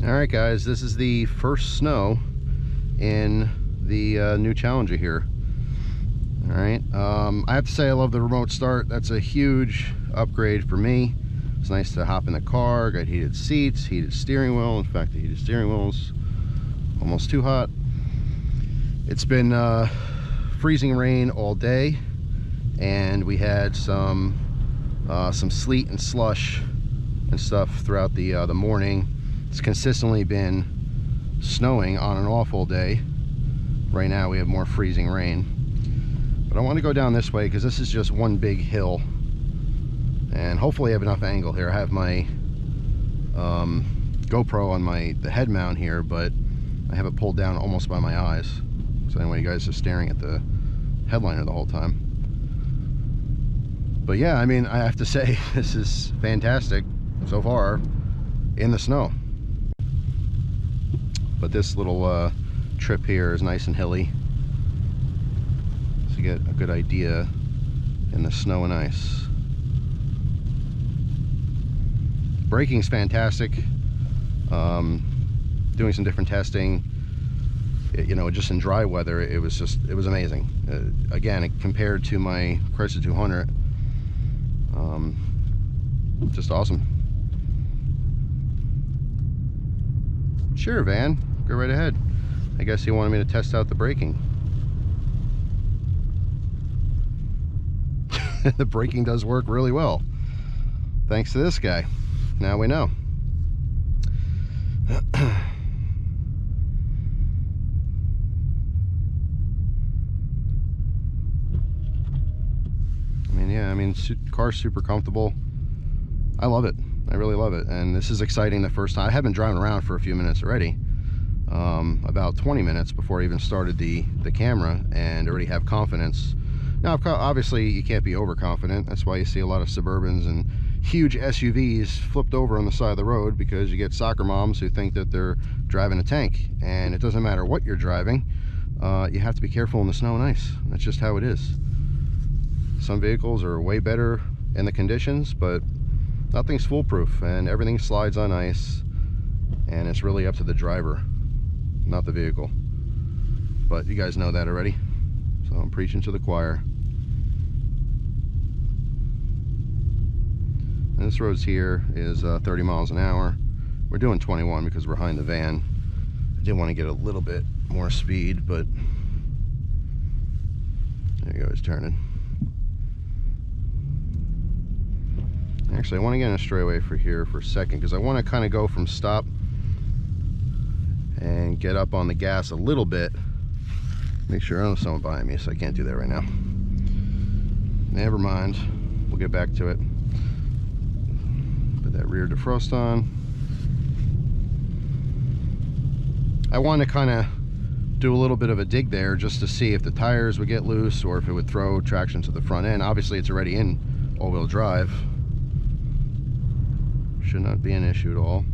Alright guys, this is the first snow in the new Challenger here. Alright, I have to say I love the remote start. That's a huge upgrade for me. It's nice to hop in the car, got heated seats, heated steering wheel. In fact, the heated steering wheel's almost too hot. It's been freezing rain all day, and we had some sleet and slush and stuff throughout the morning. It's consistently been snowing on and off all day. Right now we have more freezing rain. But I want to go down this way because this is just one big hill. And hopefully I have enough angle here. I have my GoPro on the head mount here, but I have it pulled down almost by my eyes. So anyway, you guys are staring at the headliner the whole time. But yeah, I mean, I have to say, this is fantastic so far in the snow. But this little trip here is nice and hilly, so you get a good idea in the snow and ice. Braking's fantastic. Doing some different testing, you know, just in dry weather, it was amazing. Again, compared to my Chrysler 200, just awesome. Sure, Van, go right ahead. I guess he wanted me to test out the braking. The braking does work really well, thanks to this guy. Now we know. I mean, yeah, I mean, car's super comfortable. I love it. I really love it, and this is exciting the first time. I have been driving around for a few minutes already, about 20 minutes before I even started the camera, and already have confidence. Now, obviously, you can't be overconfident. That's why you see a lot of Suburbans and huge SUVs flipped over on the side of the road, because you get soccer moms who think that they're driving a tank, and it doesn't matter what you're driving. You have to be careful in the snow and ice. That's just how it is. Some vehicles are way better in the conditions, but nothing's foolproof, and everything slides on ice, and it's really up to the driver, not the vehicle. But you guys know that already, so I'm preaching to the choir. And this road's here is 30 miles an hour. We're doing 21 because we're behind the van. I did want to get a little bit more speed, but there you go, it's turning. Actually, I want to get in a straightaway for here for a second, because I want to kind of go from stop and get up on the gas a little bit. Make sure I don't have someone behind me, so I can't do that right now. Never mind. We'll get back to it. Put that rear defrost on. I want to kind of do a little bit of a dig there just to see if the tires would get loose or if it would throw traction to the front end. Obviously, it's already in all-wheel drive. Should not be an issue at all.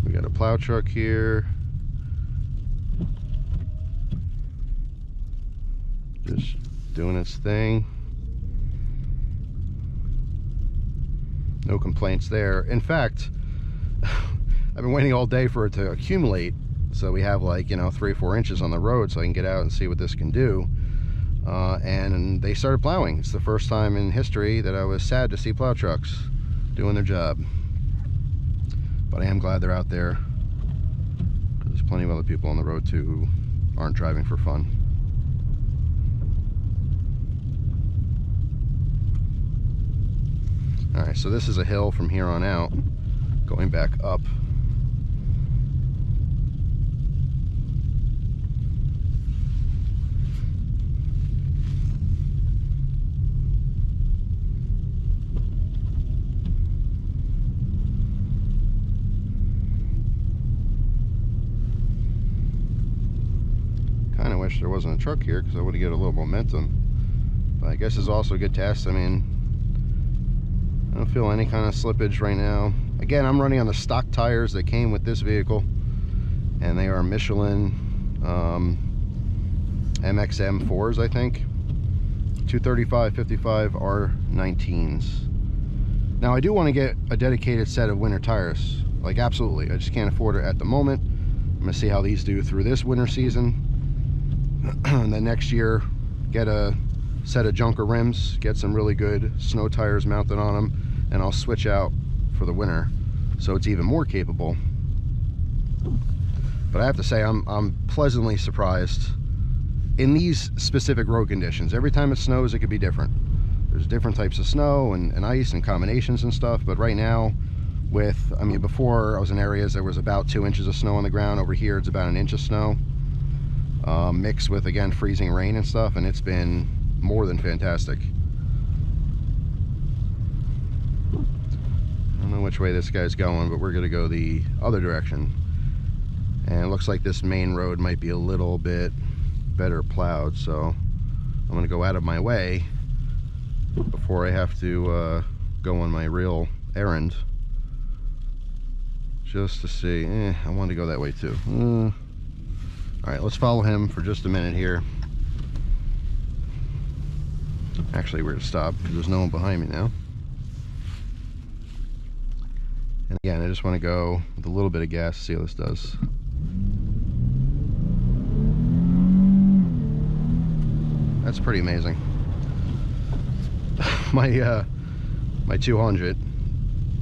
We got a plow truck here, just doing its thing. No complaints there. In fact, I've been waiting all day for it to accumulate, so we have, like, you know, 3 or 4 inches on the road, so I can get out and see what this can do. And they started plowing. It's the first time in history that I was sad to see plow trucks doing their job, but I am glad they're out there. There's plenty of other people on the road too who aren't driving for fun. All right, so this is a hill from here on out, going back up. I wish there wasn't a truck here, because I would get a little momentum, but I guess it's also a good test. I mean, I don't feel any kind of slippage right now. Again, I'm running on the stock tires that came with this vehicle, and they are Michelin MXM4s, I think, 235/55 R19s. Now I do want to get a dedicated set of winter tires Like, absolutely. I just can't afford it at the moment. I'm gonna see how these do through this winter season. And then next year, get a set of junker rims, get some really good snow tires mounted on them, and I'll switch out for the winter so it's even more capable. But I have to say, I'm pleasantly surprised in these specific road conditions. Every time it snows, it could be different. There's different types of snow and ice and combinations and stuff, but right now with, I mean, before I was in areas there was about 2 inches of snow on the ground. Over here it's about 1 inch of snow, mixed with, again, freezing rain and stuff, and it's been more than fantastic. I don't know which way this guy's going, but we're gonna go the other direction. And it looks like this main road might be a little bit better plowed, so I'm gonna go out of my way before I have to go on my real errand, just to see. I wanted to go that way too. All right, let's follow him for just a minute here. Actually, we're gonna stop because there's no one behind me now. And again, I just want to go with a little bit of gas, see how this does. That's pretty amazing. My 200,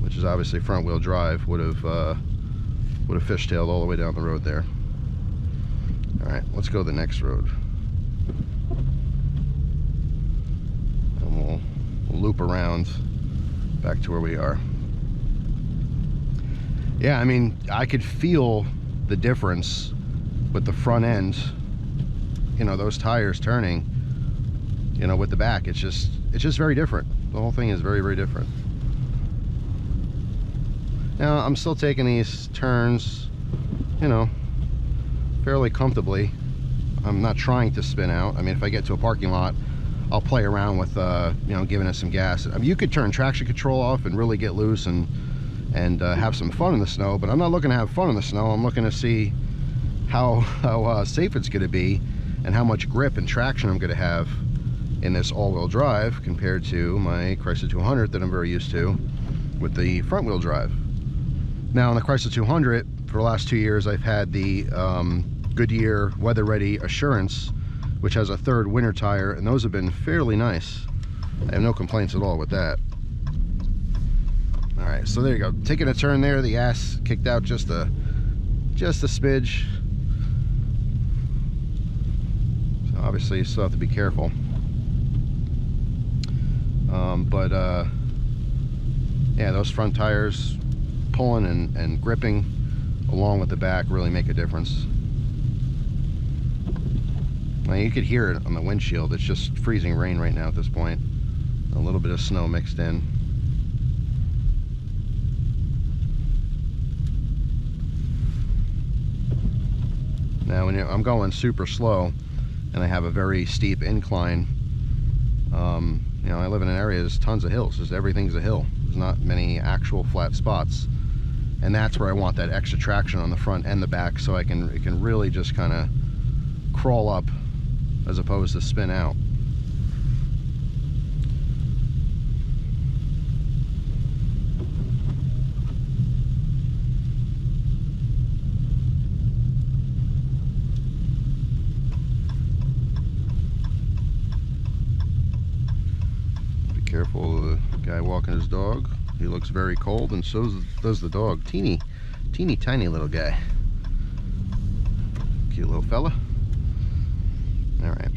which is obviously front wheel drive, would have fishtailed all the way down the road there. All right, let's go the next road, and we'll loop around back to where we are. Yeah, I mean, I could feel the difference with the front end, you know, those tires turning, you know, with the back. It's just very different. The whole thing is very, very different. Now, I'm still taking these turns, you know, fairly comfortably. I'm not trying to spin out. I mean, if I get to a parking lot, I'll play around with, you know, giving it some gas. I mean, you could turn traction control off and really get loose and have some fun in the snow, but I'm not looking to have fun in the snow. I'm looking to see how safe it's going to be and how much grip and traction I'm going to have in this all-wheel drive compared to my Chrysler 200 that I'm very used to with the front-wheel drive. Now, on the Chrysler 200, for the last 2 years, I've had the Goodyear Weather Ready Assurance, which has a third winter tire, and those have been fairly nice. I have no complaints at all with that. All right, so there you go. Taking a turn there, the ass kicked out just a smidge. So obviously you still have to be careful. Yeah, those front tires pulling and gripping along with the back really make a difference. Now you could hear it on the windshield. It's just freezing rain right now at this point. A little bit of snow mixed in. Now when I'm going super slow and I have a very steep incline, you know, I live in an area there's tons of hills. Everything's a hill. There's not many actual flat spots, and that's where I want that extra traction on the front and the back, so it can really just kind of crawl up as opposed to spin out. Careful of the guy walking his dog. He looks very cold, and so does the dog. Teeny tiny little guy. Cute little fella. All right.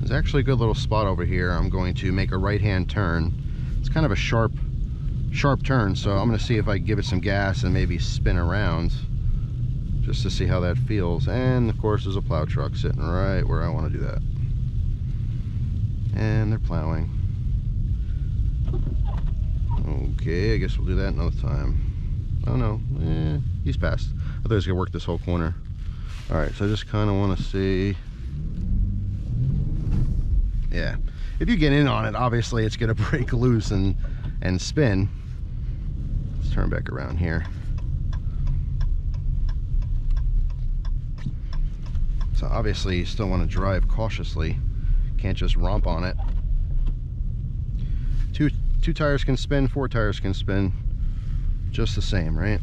There's actually a good little spot over here. I'm going to make a right-hand turn. It's kind of a sharp turn, so I'm going to see if I can give it some gas and maybe spin around just to see how that feels. And of course there's a plow truck sitting right where I want to do that. And they're plowing. Okay, I guess we'll do that another time. Oh no, he's passed. I thought he was going to work this whole corner. Alright, so I just kind of want to see. Yeah, if you get in on it, obviously it's going to break loose and spin. Let's turn back around here. So obviously you still want to drive cautiously. Can't just romp on it. Two tires can spin, 4 tires can spin just the same, right?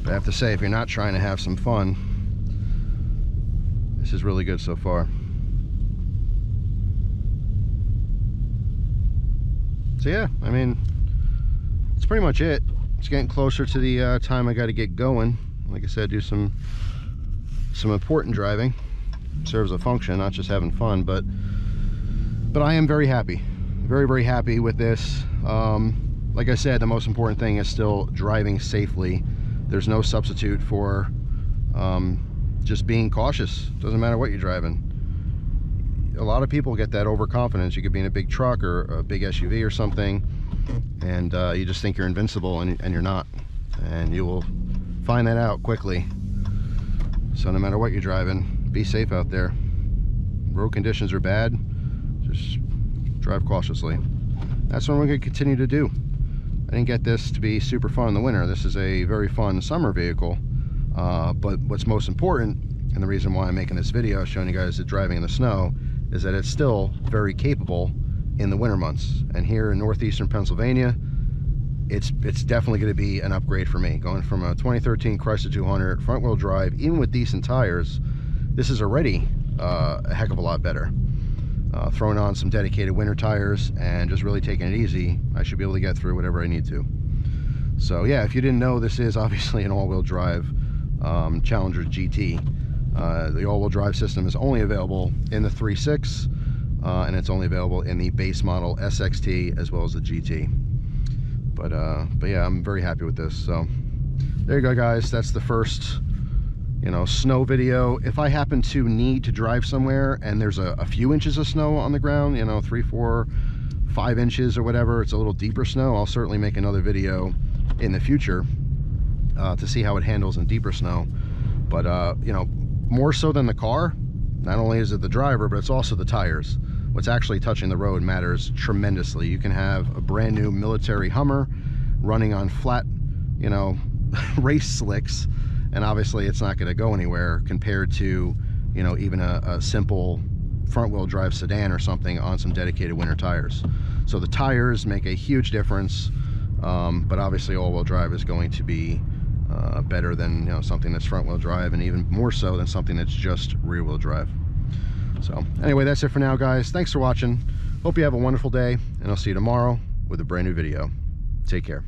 But I have to say, if you're not trying to have some fun, this is really good so far. So yeah, I mean, that's pretty much it. It's getting closer to the time I got to get going. Like I said, do some important driving. Serves a function, not just having fun. But I am very happy, very happy with this. Like I said, the most important thing is still driving safely. There's no substitute for just being cautious. Doesn't matter what you're driving. A lot of people get that overconfidence. You could be in a big truck or a big SUV or something, and you just think you're invincible, and you're not. And you will find that out quickly. So no matter what you're driving, be safe out there. Road conditions are bad. Just drive cautiously. That's what we're going to continue to do. I didn't get this to be super fun in the winter. This is a very fun summer vehicle. But what's most important, and the reason why I'm making this video showing you guys the driving in the snow, is that it's still very capable in the winter months. And here in northeastern Pennsylvania, it's definitely going to be an upgrade for me. Going from a 2013 Chrysler 200 front-wheel drive, even with decent tires, this is already a heck of a lot better. Throwing on some dedicated winter tires and just really taking it easy, I should be able to get through whatever I need to. So yeah, if you didn't know, this is obviously an all-wheel drive Challenger GT. The all-wheel drive system is only available in the 3.6, and it's only available in the base model SXT as well as the GT. But yeah, I'm very happy with this. So there you go, guys. That's the first, snow video. If I happen to need to drive somewhere and there's a few inches of snow on the ground, 3, 4, 5 inches or whatever, it's a little deeper snow, I'll certainly make another video in the future to see how it handles in deeper snow. But more so than the car, not only is it the driver, but it's also the tires. What's actually touching the road matters tremendously. You can have a brand new military Hummer running on flat, race slicks, and obviously it's not going to go anywhere compared to, even a simple front-wheel drive sedan or something on some dedicated winter tires. So the tires make a huge difference, but obviously all-wheel drive is going to be better than something that's front-wheel drive, and even more so than something that's just rear-wheel drive. So anyway, that's it for now, guys. Thanks for watching. Hope you have a wonderful day, and I'll see you tomorrow with a brand new video. Take care.